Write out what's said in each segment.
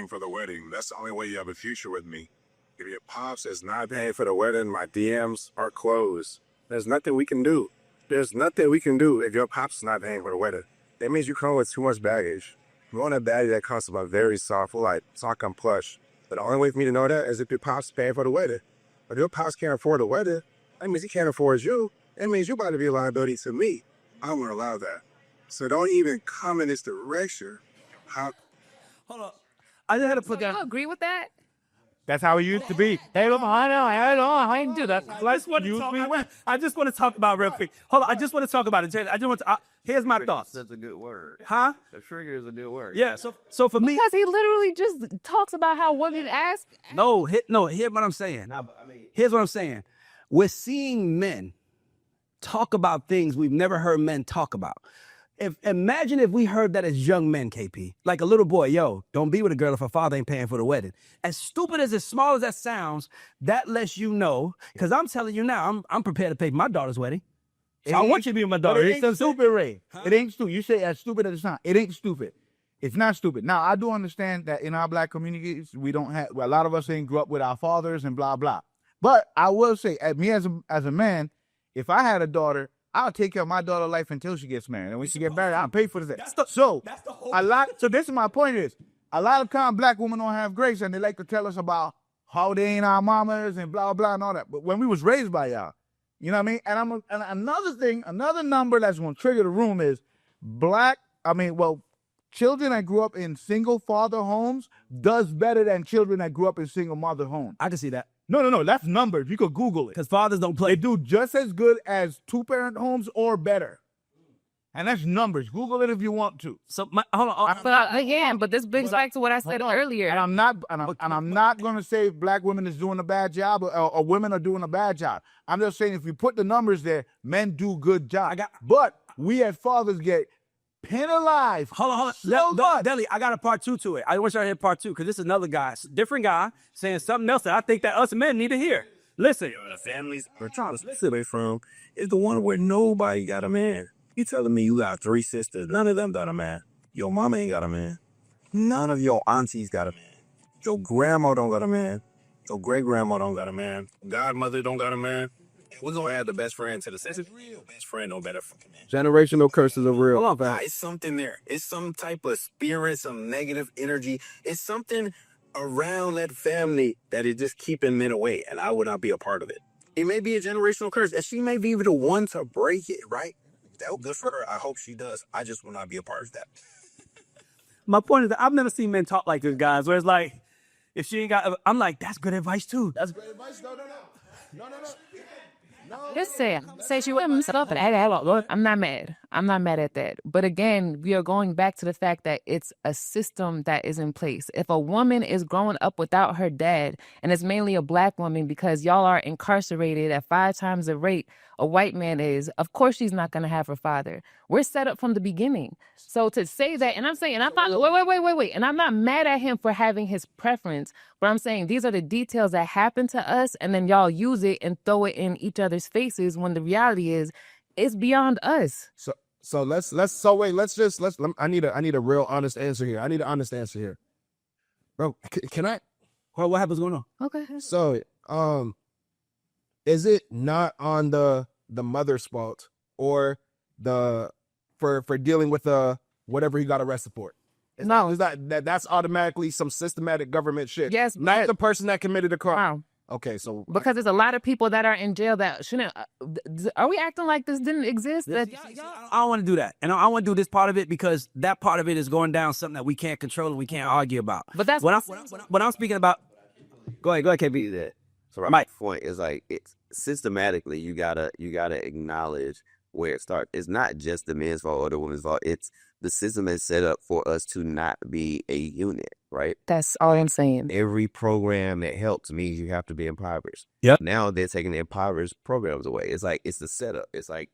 paying for the wedding. That's the only way you have a future with me. If your pops is not paying for the wedding, my DMs are closed. There's nothing we can do. There's nothing we can do if your pops is not paying for the wedding. That means you come with too much baggage. You want a baggage that comes from a very soft, like talking plush. But the only way for me to know that is if your pops paying for the wedding. If your pops can't afford the wedding, that means he can't afford you. That means you're about to be a liability to me. I won't allow that. So don't even come in this direction. How? Hold on. I just had to put Do that. you agree with that? That's how it used to be. Hey, look, I didn't do that. I just want to talk about real quick. Hold on. I just want to talk about it. I just want to. Here's my thoughts. That's a good word. Huh? A trigger is a good word. Yeah. So for me, Because he literally just talks about how women ask. here's what I'm saying. Here's what I'm saying. We're seeing men talk about things we've never heard men talk about. Imagine if we heard that as young men, KP. Like a little boy, yo, don't be with a girl if her father ain't paying for the wedding. As stupid as small as that sounds, that lets you know, because I'm telling you now, I'm prepared to pay for my daughter's wedding. So I want you to be with my daughter. It ain't stupid, Ray. Huh? It ain't stupid. You say as stupid as it sounds. It ain't stupid. It's not stupid. Now, I do understand that in our black communities, we don't have, well, a lot of us ain't grew up with our fathers and blah, blah. But I will say, me as a man, if I had a daughter, I'll take care of my daughter's life until she gets married. And when she gets married, I'll pay for the So this is my point is, a lot of times black women don't have grace and they like to tell us about how they ain't our mamas and blah, blah, and all that. But when we was raised by y'all, you know what I mean? And another number that's going to trigger the room is children that grew up in single father homes does better than children that grew up in single mother homes. I can see that. No. That's numbers. You could Google it. Because fathers don't play. They do just as good as two-parent homes or better. And that's numbers. Google it if you want to. So hold on. But this brings back to what I said earlier. And I'm not going to say black women is doing a bad job or women are doing a bad job. I'm just saying if you put the numbers there, men do good job. But we as fathers get penalized. Hold So on. Deli, I got a part two to it. I want y'all to hear part two because this is another guy, different guy, saying something else that I think that us men need to hear. Listen. The families we're trying to split away from is the one where nobody got a man. You telling me you got 3 sisters, none of them got a man. Your mama ain't got a man. None of your aunties got a man. Your grandma don't got a man. Your great-grandma don't got a man. Godmother don't got a man. We're going to add the best friend to the system. Real best friend, no better fucking man. Generational curses are real. Hold on, fam. It's something there. It's some type of spirit, some negative energy. It's something around that family that is just keeping men away, and I would not be a part of it. It may be a generational curse, and she may be the one to break it, right? That was good for her. I hope she does. I just will not be a part of that. My point is that I've never seen men talk like this, guys, where it's like, if she ain't got, I'm like, that's good advice, too. That's Great advice? No. Just say she wouldn't stop it. I'm not mad. I'm not mad at that. But again, we are going back to the fact that it's a system that is in place. If a woman is growing up without her dad, and it's mainly a black woman because y'all are incarcerated at 5 times the rate a white man is, of course she's not going to have her father. We're set up from the beginning. So to say that, and I'm saying, I'm not, wait. And I'm not mad at him for having his preference, but I'm saying these are the details that happen to us, and then y'all use it and throw it in each other's faces when the reality is, it's beyond us. I need a real honest answer here. I need an honest answer here. Bro, can I? what happens going on? Okay. So, is it not on the mother's fault or for dealing with whatever he got arrested for? No. Is that's automatically some systematic government shit? Yes. Not the person that committed the crime. Wow. Okay, so Because there's a lot of people that are in jail that shouldn't. Are we acting like this didn't exist? I don't want to do that. And I want to do this part of it because that part of it is going down something that we can't control and we can't argue about. But that's what I'm speaking about. Go ahead, KB. That. So Mike. my point is like it's systematically you gotta acknowledge where it starts. It's not just the men's fault or the woman's fault. It's the system is set up for us to not be a unit, right? That's all I'm saying. Every program that helps means you have to be impoverished. Yep. Now they're taking the impoverished programs away. It's like it's the setup. It's like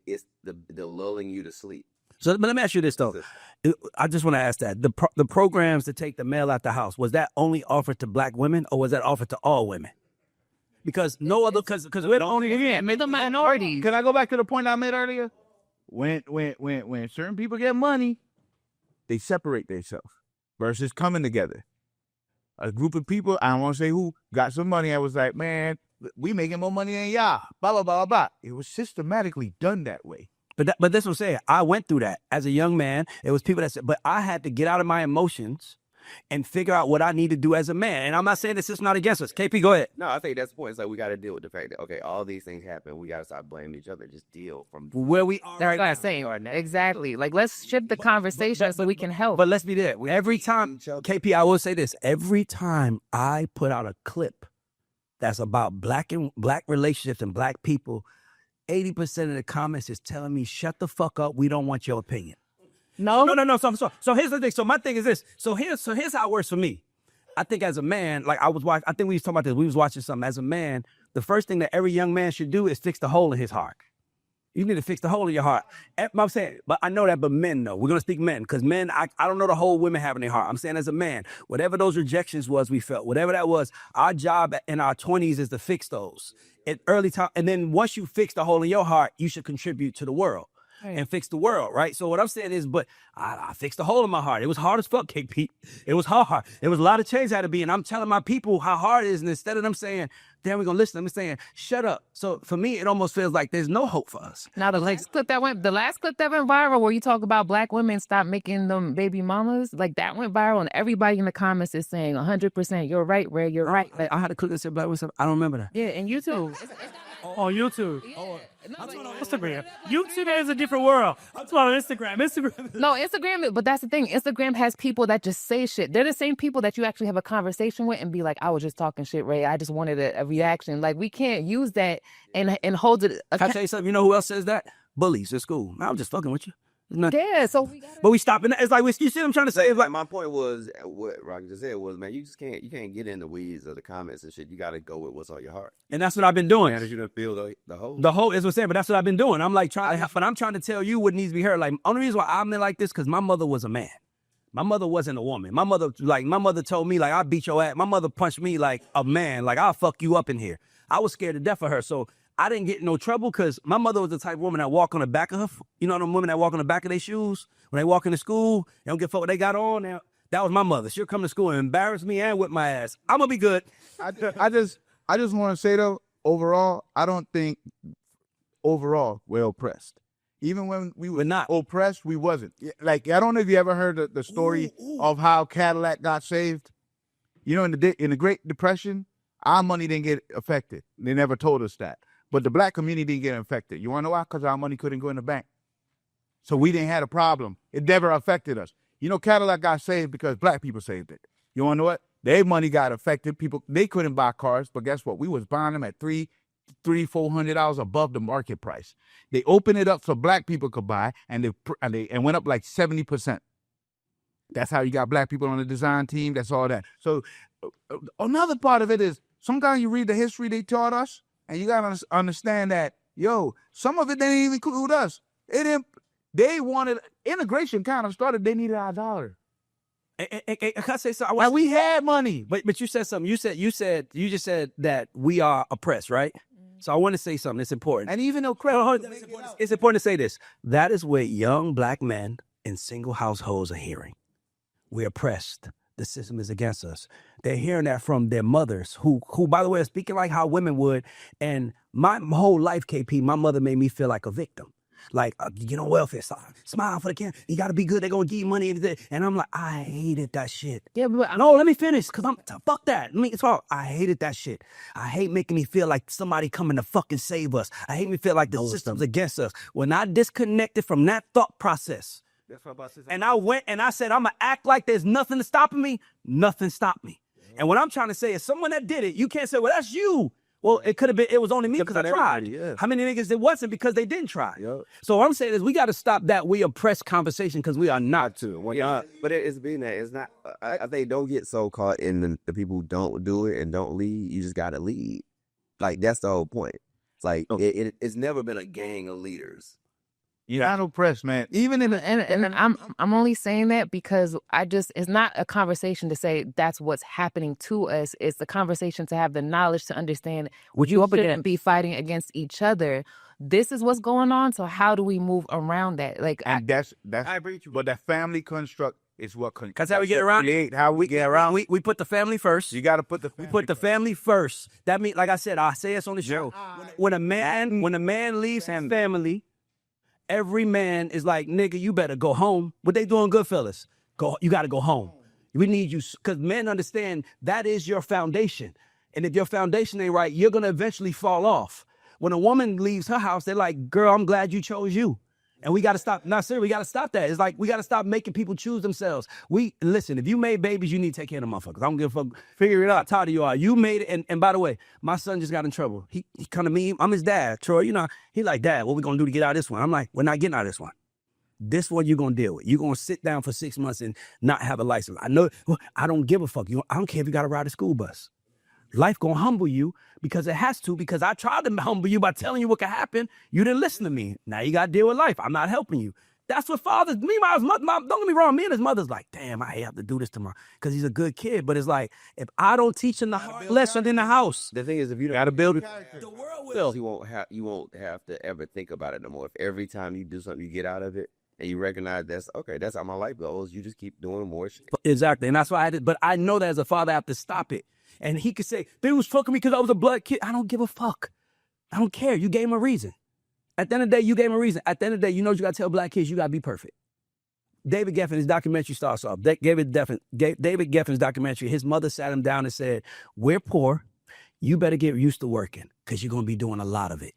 it's the lulling you to sleep. So, but let me ask you this though. I just want to ask that the programs to take the male out the house, was that only offered to black women or was that offered to all women? Because no other, because we're only the minority. Can I go back to the point I made earlier? When certain people get money, they separate themselves versus coming together. a group of people, I don't want to say who, got some money and was like, man, we making more money than y'all, blah, blah, blah, blah. It was systematically done that way. But that's what I'm saying. I went through that as a young man. It was people that said, but I had to get out of my emotions and figure out what I need to do as a man. And I'm not saying this is not against us. KP, go ahead. No, I think that's the point. It's like we got to deal with the fact that, okay, all these things happen. We got to stop blaming each other. Just deal from Where we are. That's what I'm saying. Exactly. Like, let's shift the conversation so we can help. But let's be there. Every time, KP, I will say this. Every time I put out a clip that's about black relationships and black people, 80% of the comments is telling me, shut the fuck up. We don't want your opinion. No. So here's the thing. So my thing is this. So here's how it works for me. I think as a man, like I think we was talking about this. We was watching something. As a man, the first thing that every young man should do is fix the hole in his heart. You need to fix the hole in your heart. I'm saying, but I know that, but men know. We're going to speak men, because men, I don't know the whole women have in their heart. I'm saying as a man, whatever those rejections was we felt, whatever that was, our job in our 20s is to fix those at early time. And then once you fix the hole in your heart, you should contribute to the world. Right. And fix the world, right? So what I'm saying is, but I fixed the hole in my heart. It was hard as fuck, KP. It was hard. There was a lot of change I had to be, and I'm telling my people how hard it is, and instead of them saying, damn, we're gonna listen, I'm saying, shut up. So for me, it almost feels like there's no hope for us. Now the last clip that went viral, where you talk about black women stop making them baby mamas, like that went viral, and everybody in the comments is saying 100%, you're right, Ray, you're right. I had to click and say black women. I don't remember that. Yeah, and YouTube. On YouTube. Yeah. I'm talking on Instagram. YouTube is a different world. I'm talking on Instagram. No, Instagram, but that's the thing. Instagram has people that just say shit. They're the same people that you actually have a conversation with and be like, I was just talking shit, Ray. I just wanted a reaction. Like, we can't use that and hold it. Can I tell you something? You know who else says that? Bullies at school. I'm just fucking with you. Yeah, so we gotta... But we stopping that. It's like, you see what I'm trying to say? It's like, my point was, what Rocky just said was, man, you can't get in the weeds of the comments and shit. You got to go with what's on your heart. And that's what I've been doing. And you to feel the whole. The whole is what I'm saying, but that's what I've been doing. I'm like but I'm trying to tell you what needs to be heard. Like, only reason why I'm like this, because my mother was a man. My mother wasn't a woman. My mother told me, like, I beat your ass. My mother punched me like a man. Like, I'll fuck you up in here. I was scared to death of her. So I didn't get in no trouble, because my mother was the type of woman that walk on the back of her. You know them women that walk on the back of their shoes? When they walk into school, they don't give a fuck what they got on. That was my mother. She'll come to school and embarrass me and whip my ass. I'm going to be good. I just want to say, though, overall, I don't think overall we're oppressed. Even when we were not oppressed, we wasn't. Like, I don't know if you ever heard the story of how Cadillac got saved. You know, in the Great Depression, our money didn't get affected. They never told us that. But the black community didn't get affected. You want to know why? Because our money couldn't go in the bank. So we didn't have a problem. It never affected us. You know, Cadillac got saved because black people saved it. You want to know what? Their money got affected. People, they couldn't buy cars, but guess what? We was buying them at $400 above the market price. They opened it up so black people could buy, and they went up like 70%. That's how you got black people on the design team. That's all that. So another part of it is, sometimes you read the history they taught us, and you got to understand that, some of it didn't even include us. They wanted, integration kind of started, they needed our dollar. Can I say something? Like, we had money. But you said something. You just said that we are oppressed, right? So I want to say something. It's important. And even though it's important to say this. That is what young black men in single households are hearing. We're oppressed. The system is against us. They're hearing that from their mothers, who, by the way, are speaking like how women would. And my whole life, KP, my mother made me feel like a victim. Like, get on welfare, smile for the camera. You got to be good. They're going to give you money. And I'm like, I hated that shit. Yeah, but no, let me finish, because fuck that. Let me talk. I hated that shit. I hate making me feel like somebody coming to fucking save us. I hate me feel like the system's against us. When I disconnected from that thought process, that's what I'm about to say. And I went and I said, I'm going to act like there's nothing stopping me. Nothing stopped me. And what I'm trying to say is, someone that did it, you can't say, well, that's you. Well, it could have been, it was only me because I tried. Yeah. How many niggas it wasn't because they didn't try? Yep. So what I'm saying is, we got to stop that we oppress conversation, because we are not to. But it's being that it's not. I think don't get so caught in the people who don't do it and don't lead. You just got to lead. Like, that's the whole point. It's like, it's never been a gang of leaders. You're not oppressed, man. Even in and I'm only saying that because it's not a conversation to say that's what's happening to us. It's the conversation to have the knowledge to understand what you up shouldn't against. be fighting against each other. This is what's going on. So how do we move around that? Like, and that's I agree with you. But that family construct, is what That's how we get around. create how we get around. We put the family first. You got to put the We put the family first. That means, like I said, I say this on the show. When a man leaves his family, every man is like, nigga, you better go home. What they doing, Goodfellas? You got to go home. We need you, because men understand that is your foundation. And if your foundation ain't right, you're gonna eventually fall off. When a woman leaves her house, they're like, girl, I'm glad you chose you. And we got to stop. Not serious. We got to stop that. It's like, we got to stop making people choose themselves. Listen, if you made babies, you need to take care of the motherfuckers. I don't give a fuck. Figure it out. How tired of you are. You made it. And by the way, my son just got in trouble. He come to me. I'm his dad, Troy. You know, he like, Dad, what we going to do to get out of this one? I'm like, we're not getting out of this one. This one you're going to deal with. You're going to sit down for 6 months and not have a license. I know. I don't give a fuck. I don't care if you got to ride a school bus. Life gonna humble you because it has to, because I tried to humble you by telling you what could happen. You didn't listen to me. Now you gotta deal with life. I'm not helping you. That's what fathers, meanwhile, his mom, don't get me wrong, me and his mother's like, damn, I have to do this tomorrow because he's a good kid. But it's like, if I don't teach him the hard lesson in the house, The thing is, if you don't got to build it. the world will. you won't have to ever think about it no more. If every time you do something, you get out of it and you recognize that's how my life goes, you just keep doing more shit. Exactly. And that's why but I know that as a father, I have to stop it. And he could say, they was fucking me because I was a blood kid. I don't give a fuck. I don't care. You gave him a reason. At the end of the day, you gave him a reason. At the end of the day, you know what you got to tell black kids? You got to be perfect. David Geffen, his documentary starts off. David Geffen's documentary, his mother sat him down and said, we're poor. You better get used to working because you're going to be doing a lot of it.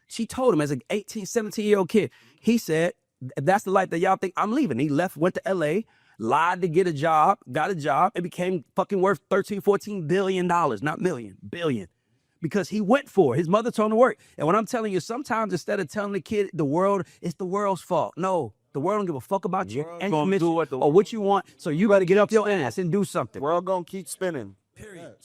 She told him as an 18, 17-year-old kid. He said, if that's the life that y'all think, I'm leaving. He left, went to L.A., lied to get a job, got a job, and became fucking worth $13-14 billion, not million, billion. Because he went for it. His mother told him to work. And what I'm telling you, sometimes instead of telling the kid it's the world's fault. No, the world don't give a fuck about you and your mission or what you want. So you better get up your ass and do something. World gonna keep spinning. Period.